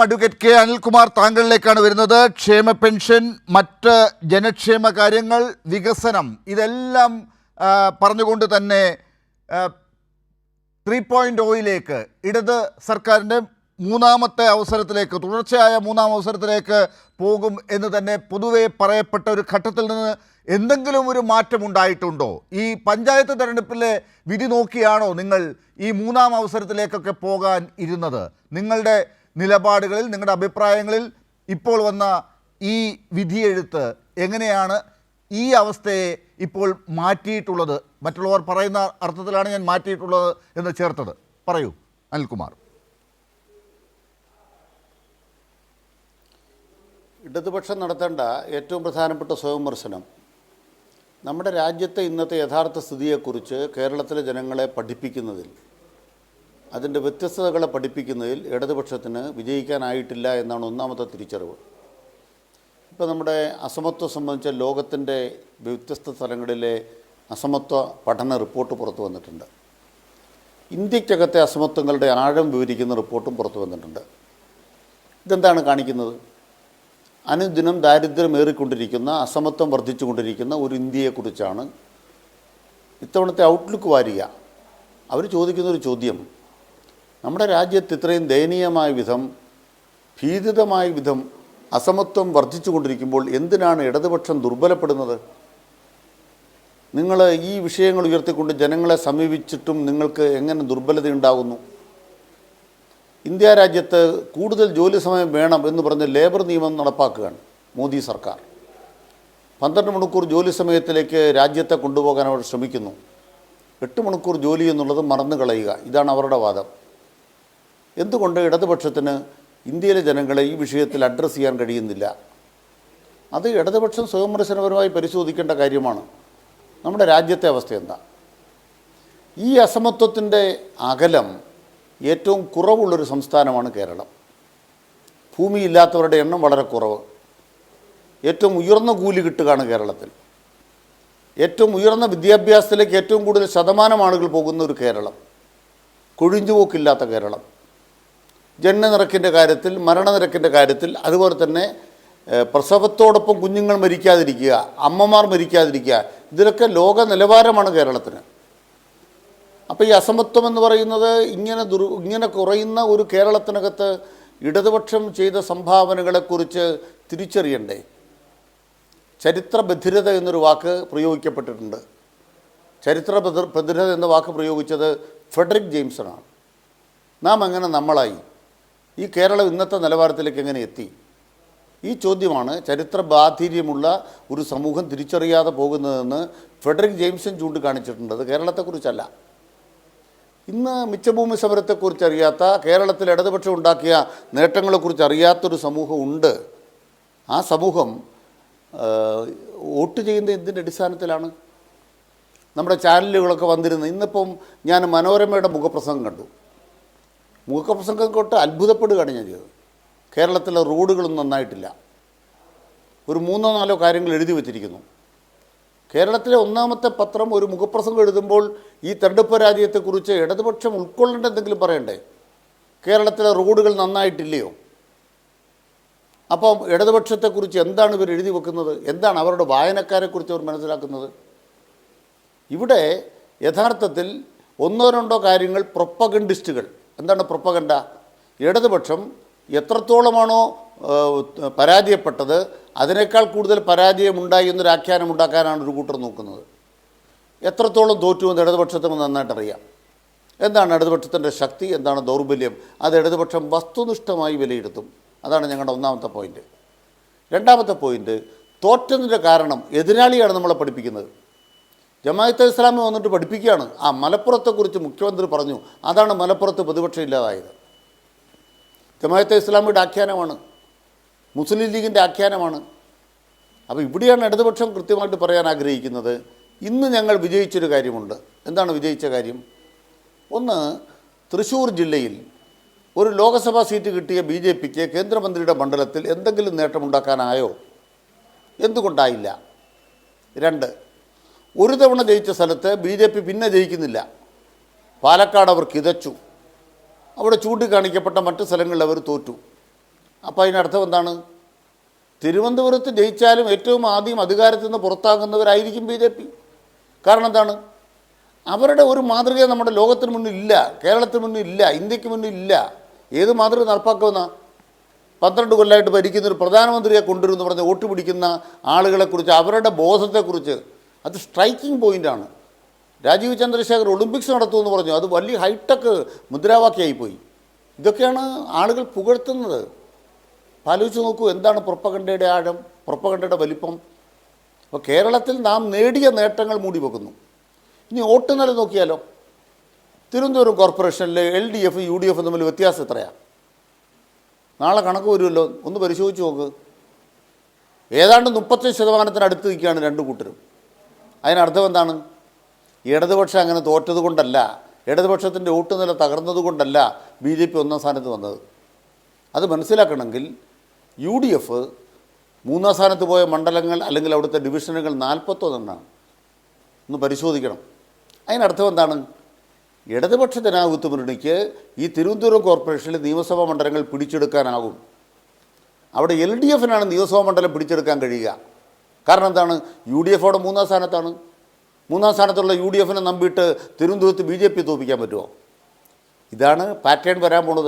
Advocate K Anilkumar താങ്കളിലേക്കാണ് വരുന്നത്. ക്ഷേമ pension, മറ്റ് ജനക്ഷേമ കാര്യങ്ങൾ, വികസനം, ഇതെല്ലാം പറഞ്ഞുകൊണ്ട് തന്നെ 3.0 ഇടത് സർക്കാരിൻ്റെ മൂന്നാമത്തെ അവസരത്തിലേക്ക്, തുടർച്ചയായ മൂന്നാം അവസരത്തിലേക്ക് പോകും എന്ന് തന്നെ പൊതുവെ പറയപ്പെട്ട ഒരു ഘട്ടത്തിൽ നിന്ന് എന്തെങ്കിലും ഒരു മാറ്റമുണ്ടായിട്ടുണ്ടോ? ഈ പഞ്ചായത്ത് തെരഞ്ഞെടുപ്പിലെ വിധി നോക്കിയാണോ നിങ്ങൾ ഈ മൂന്നാം അവസരത്തിലേക്കൊക്കെ പോകാൻ ഇരുന്നത്? നിങ്ങളുടെ നിലപാടുകളിൽ, നിങ്ങളുടെ അഭിപ്രായങ്ങളിൽ ഇപ്പോൾ വന്ന ഈ വിധിയെഴുത്ത് എങ്ങനെയാണ് ഈ അവസ്ഥയെ ഇപ്പോൾ മാറ്റിയിട്ടുള്ളത്? മറ്റുള്ളവർ പറയുന്ന അർത്ഥത്തിലാണ് ഞാൻ മാറ്റിയിട്ടുള്ളത് എന്ന് ചേർത്തത്. പറയൂ അനിൽകുമാർ. ഇടതുപക്ഷം നടത്തേണ്ട ഏറ്റവും പ്രധാനപ്പെട്ട സ്വയംവിമർശനം നമ്മുടെ രാജ്യത്തെ ഇന്നത്തെ യഥാർത്ഥ സ്ഥിതിയെക്കുറിച്ച് കേരളത്തിലെ ജനങ്ങളെ പഠിപ്പിക്കുന്നതിൽ, അതിൻ്റെ വ്യത്യസ്തതകളെ പഠിപ്പിക്കുന്നതിൽ ഇടതുപക്ഷത്തിന് വിജയിക്കാനായിട്ടില്ല എന്നാണ് ഒന്നാമത്തെ തിരിച്ചറിവ്. ഇപ്പോൾ നമ്മുടെ അസമത്വം സംബന്ധിച്ച ലോകത്തിൻ്റെ വ്യത്യസ്ത സ്ഥലങ്ങളിലെ അസമത്വ പഠന റിപ്പോർട്ട് പുറത്തു വന്നിട്ടുണ്ട്. ഇന്ത്യക്കകത്തെ അസമത്വങ്ങളുടെ ആഴം വിവരിക്കുന്ന റിപ്പോർട്ടും പുറത്തു വന്നിട്ടുണ്ട്. ഇതെന്താണ് കാണിക്കുന്നത്? അനുദിനം ദാരിദ്ര്യമേറിക്കൊണ്ടിരിക്കുന്ന, അസമത്വം വർദ്ധിച്ചുകൊണ്ടിരിക്കുന്ന ഒരു ഇന്ത്യയെക്കുറിച്ചാണ് ഇത്തവണത്തെ ഔട്ട്ലുക്ക് വാരിക. അവർ ചോദിക്കുന്നൊരു ചോദ്യം, നമ്മുടെ രാജ്യത്ത് ഇത്രയും ദയനീയമായ വിധം, ഭീതിതമായ വിധം അസമത്വം വർദ്ധിച്ചു കൊണ്ടിരിക്കുമ്പോൾ എന്തിനാണ് ഇടതുപക്ഷം ദുർബലപ്പെടുന്നത്? നിങ്ങൾ ഈ വിഷയങ്ങൾ ഉയർത്തിക്കൊണ്ട് ജനങ്ങളെ സമീപിച്ചിട്ടും നിങ്ങൾക്ക് എങ്ങനെ ദുർബലതയുണ്ടാകുന്നു? ഇന്ത്യ രാജ്യത്ത് കൂടുതൽ ജോലി സമയം വേണം എന്ന് പറഞ്ഞ് ലേബർ നിയമം നടപ്പാക്കുകയാണ് മോദി സർക്കാർ. 12 മണിക്കൂർ ജോലി സമയത്തിലേക്ക് രാജ്യത്തെ കൊണ്ടുപോകാൻ അവർ ശ്രമിക്കുന്നു. 8 മണിക്കൂർ ജോലി എന്നുള്ളത് മറന്നു കളയുക, ഇതാണ് അവരുടെ വാദം. എന്തുകൊണ്ട് ഇടതുപക്ഷത്തിന് ഇന്ത്യയിലെ ജനങ്ങളെ ഈ വിഷയത്തിൽ അഡ്രസ്സ് ചെയ്യാൻ കഴിയുന്നില്ല? അത് ഇടതുപക്ഷം സ്വയംവിമർശനപരമായി പരിശോധിക്കേണ്ട കാര്യമാണ്. നമ്മുടെ രാജ്യത്തെ അവസ്ഥ എന്താ? ഈ അസമത്വത്തിൻ്റെ അകലം ഏറ്റവും കുറവുള്ളൊരു സംസ്ഥാനമാണ് കേരളം. ഭൂമിയില്ലാത്തവരുടെ എണ്ണം വളരെ കുറവ്. ഏറ്റവും ഉയർന്ന കൂലി കിട്ടുകയാണ് കേരളത്തിൽ. ഏറ്റവും ഉയർന്ന വിദ്യാഭ്യാസത്തിലേക്ക് ഏറ്റവും കൂടുതൽ ശതമാനം ആളുകൾ പോകുന്ന ഒരു കേരളം. കൊഴിഞ്ഞുപോക്കില്ലാത്ത കേരളം. ജനനനിരക്കിൻ്റെ കാര്യത്തിൽ, മരണനിരക്കിൻ്റെ കാര്യത്തിൽ, അതുപോലെ തന്നെ പ്രസവത്തോടൊപ്പം കുഞ്ഞുങ്ങൾ മരിക്കാതിരിക്കുക, അമ്മമാർ മരിക്കാതിരിക്കുക, ഇതിലൊക്കെ ലോക നിലവാരമാണ് കേരളത്തിന്. അപ്പോൾ ഈ അസമത്വം എന്ന് പറയുന്നത് ഇങ്ങനെ കുറയുന്ന ഒരു കേരളത്തിനകത്ത് ഇടതുപക്ഷം ചെയ്ത സംഭാവനകളെക്കുറിച്ച് തിരിച്ചറിയണ്ടേ? ചരിത്രബദ്ധിരത എന്നൊരു വാക്ക് പ്രയോഗിക്കപ്പെട്ടിട്ടുണ്ട്. ചരിത്രബദ്ധിരത എന്ന വാക്ക് പ്രയോഗിച്ചത് ഫ്രെഡറിക് ജെയിംസണാണ്. നാം എങ്ങനെ നമ്മളായി? ഈ കേരളം ഇന്നത്തെ നിലവാരത്തിലേക്ക് എങ്ങനെ എത്തി? ഈ ചോദ്യമാണ് ചരിത്രബാധിര്യമുള്ള ഒരു സമൂഹം തിരിച്ചറിയാതെ പോകുന്നതെന്ന് ഫ്രെഡറിക് ജെയിംസൺ ചൂണ്ടിക്കാണിച്ചിട്ടുണ്ട്. അത് കേരളത്തെക്കുറിച്ചല്ല. ഇന്ന് മിച്ചഭൂമി സമരത്തെക്കുറിച്ച് അറിയാത്ത, കേരളത്തിൽ ഇടതുപക്ഷം ഉണ്ടാക്കിയ നേട്ടങ്ങളെക്കുറിച്ച് അറിയാത്തൊരു സമൂഹം ഉണ്ട്. ആ സമൂഹം വോട്ട് ചെയ്യുന്നത് എന്തിൻ്റെ അടിസ്ഥാനത്തിലാണ്? നമ്മുടെ ചാനലുകളൊക്കെ വന്നിരുന്നത്, ഇന്നിപ്പം ഞാൻ മനോരമയുടെ മുഖപ്രസംഗം കണ്ടു. മുഖപ്രസംഗം തൊട്ട് അത്ഭുതപ്പെടുകയാണ് ഞാൻ ചെയ്തത്. കേരളത്തിലെ റോഡുകളൊന്നും നന്നായിട്ടില്ല. ഒരു 3-4 കാര്യങ്ങൾ എഴുതി വച്ചിരിക്കുന്നു. കേരളത്തിലെ ഒന്നാമത്തെ പത്രം ഒരു മുഖപ്രസംഗം എഴുതുമ്പോൾ ഈ തെരഞ്ഞെടുപ്പ് പരാജയത്തെക്കുറിച്ച് ഇടതുപക്ഷം ഉൾക്കൊള്ളേണ്ട എന്തെങ്കിലും പറയണ്ടേ? കേരളത്തിലെ റോഡുകൾ നന്നായിട്ടില്ലയോ? അപ്പം ഇടതുപക്ഷത്തെക്കുറിച്ച് എന്താണ് ഇവർ എഴുതി വെക്കുന്നത്? എന്താണ് അവരുടെ വായനക്കാരെക്കുറിച്ച് അവർ മനസ്സിലാക്കുന്നത്? ഇവിടെ യഥാർത്ഥത്തിൽ 1-2 കാര്യങ്ങൾ പ്രൊപ്പഗണ്ടിസ്റ്റുകൾ. എന്താണ് പ്രൊപ്പഗണ്ട? ഇടതുപക്ഷം എത്രത്തോളമാണോ പരാജയപ്പെട്ടത് അതിനേക്കാൾ കൂടുതൽ പരാജയമുണ്ടായി എന്നൊരു ആഖ്യാനം ഉണ്ടാക്കാനാണ് ഒരു കൂട്ടർ നോക്കുന്നത്. എത്രത്തോളം തോറ്റുമെന്ന് ഇടതുപക്ഷത്തിന് നന്നായിട്ടറിയാം. എന്താണ് ഇടതുപക്ഷത്തിൻ്റെ ശക്തി, എന്താണ് ദൗർബല്യം, അത് ഇടതുപക്ഷം വസ്തുനിഷ്ഠമായി വിലയിരുത്തും. അതാണ് ഞങ്ങളുടെ ഒന്നാമത്തെ പോയിൻ്റ്. രണ്ടാമത്തെ പോയിൻ്റ്, തോറ്റതിൻ്റെ കാരണം എതിരാളിയാണ് നമ്മളെ പഠിപ്പിക്കുന്നത്. ജമാഅത്തെ ഇസ്ലാമി വന്നിട്ട് പഠിപ്പിക്കുകയാണ്. മലപ്പുറത്തെക്കുറിച്ച് മുഖ്യമന്ത്രി പറഞ്ഞു, അതാണ് മലപ്പുറത്ത് പ്രതിപക്ഷം ഇല്ലാതായത്. ജമാഅത്തെ ഇസ്ലാമിയുടെ ആഖ്യാനമാണ്, മുസ്ലിം ലീഗിൻ്റെ ആഖ്യാനമാണ്. അപ്പോൾ ഇവിടെയാണ് ഇടതുപക്ഷം കൃത്യമായിട്ട് പറയാൻ ആഗ്രഹിക്കുന്നത്, ഇന്ന് ഞങ്ങൾ വിജയിച്ചൊരു കാര്യമുണ്ട്. എന്താണ് വിജയിച്ച കാര്യം? ഒന്ന്, തൃശ്ശൂർ ജില്ലയിൽ ഒരു ലോകസഭാ സീറ്റ് കിട്ടിയ BJPക്ക് കേന്ദ്രമന്ത്രിയുടെ മണ്ഡലത്തിൽ എന്തെങ്കിലും നേട്ടമുണ്ടാക്കാനായോ? എന്തുകൊണ്ടായില്ല? 2, ഒരു തവണ ജയിച്ച സ്ഥലത്ത് BJP പിന്നെ ജയിക്കുന്നില്ല. പാലക്കാട് അവർ കിതച്ചു. അവിടെ ചൂണ്ടിക്കാണിക്കപ്പെട്ട മറ്റ് സ്ഥലങ്ങളിൽ അവർ തോറ്റു. അപ്പോൾ അതിനർത്ഥം എന്താണ്? തിരുവനന്തപുരത്ത് ജയിച്ചാലും ഏറ്റവും ആദ്യം അധികാരത്തിൽ നിന്ന് പുറത്താകുന്നവരായിരിക്കും BJP. കാരണം എന്താണ്? അവരുടെ ഒരു മാതൃക നമ്മുടെ ലോകത്തിന് മുന്നിൽ ഇല്ല, കേരളത്തിന് മുന്നിൽ ഇല്ല, ഇന്ത്യക്ക് മുന്നിൽ ഇല്ല. ഏത് മാതൃക നടപ്പാക്കുമെന്ന? 12 കൊല്ലമായിട്ട് ഭരിക്കുന്ന ഒരു പ്രധാനമന്ത്രിയെ കൊണ്ടുവരുമെന്ന് പറഞ്ഞ് വോട്ട് പിടിക്കുന്ന ആളുകളെക്കുറിച്ച്, അവരുടെ ബോധത്തെക്കുറിച്ച് അത് സ്ട്രൈക്കിംഗ് പോയിൻ്റാണ്. രാജീവ് ചന്ദ്രശേഖർ ഒളിമ്പിക്സ് നടത്തുമെന്ന് പറഞ്ഞു, അത് വലിയ ഹൈടെക് മുദ്രാവാക്യമായിപ്പോയി. ഇതൊക്കെയാണ് ആളുകൾ പുകഴ്ത്തുന്നത്. ആലോചിച്ച് നോക്കൂ, എന്താണ് പ്രൊപ്പഗണ്ടയുടെ ആഴം, പ്രൊപ്പഗണ്ടയുടെ വലിപ്പം. അപ്പോൾ കേരളത്തിൽ നാം നേടിയ നേട്ടങ്ങൾ മൂടി വെക്കുന്നു. ഇനി വോട്ട് നില നോക്കിയാലോ? തിരുവനന്തപുരം കോർപ്പറേഷനിലെ LDF UDF തമ്മിൽ വ്യത്യാസം എത്രയാണ്? നാളെ കണക്ക് വരുമല്ലോ, ഒന്ന് പരിശോധിച്ച് നോക്ക്. ഏതാണ്ട് 35% അടുത്ത് നിൽക്കുകയാണ് രണ്ട് കൂട്ടരും. അതിനർത്ഥം എന്താണ്? ഇടതുപക്ഷം അങ്ങനെ തോറ്റത് കൊണ്ടല്ല, ഇടതുപക്ഷത്തിൻ്റെ വോട്ട് നില തകർന്നത് കൊണ്ടല്ല BJP ഒന്നാം സ്ഥാനത്ത് വന്നത്. അത് മനസ്സിലാക്കണമെങ്കിൽ UDF മൂന്നാം സ്ഥാനത്ത് പോയ മണ്ഡലങ്ങൾ അല്ലെങ്കിൽ അവിടുത്തെ ഡിവിഷനുകൾ 41 ഒന്ന് പരിശോധിക്കണം. അതിനർത്ഥം എന്താണ്? ഇടതുപക്ഷ ജനാധിപത്യ മുന്നണിക്ക് ഈ തിരുവനന്തപുരം കോർപ്പറേഷനിൽ നിയമസഭാ മണ്ഡലങ്ങൾ പിടിച്ചെടുക്കാനാകും. അവിടെ LDFനാണ് നിയമസഭാ മണ്ഡലം പിടിച്ചെടുക്കാൻ കഴിയുക. കാരണം എന്താണ്? UDF അവിടെ മൂന്നാം സ്ഥാനത്താണ്. മൂന്നാം സ്ഥാനത്തുള്ള UDFനെ നമ്പിയിട്ട് തിരുവനന്തപുരത്ത് BJP തോൽപ്പിക്കാൻ പറ്റുമോ? ഇതാണ് പാറ്റേൺ വരാൻ പോണത്.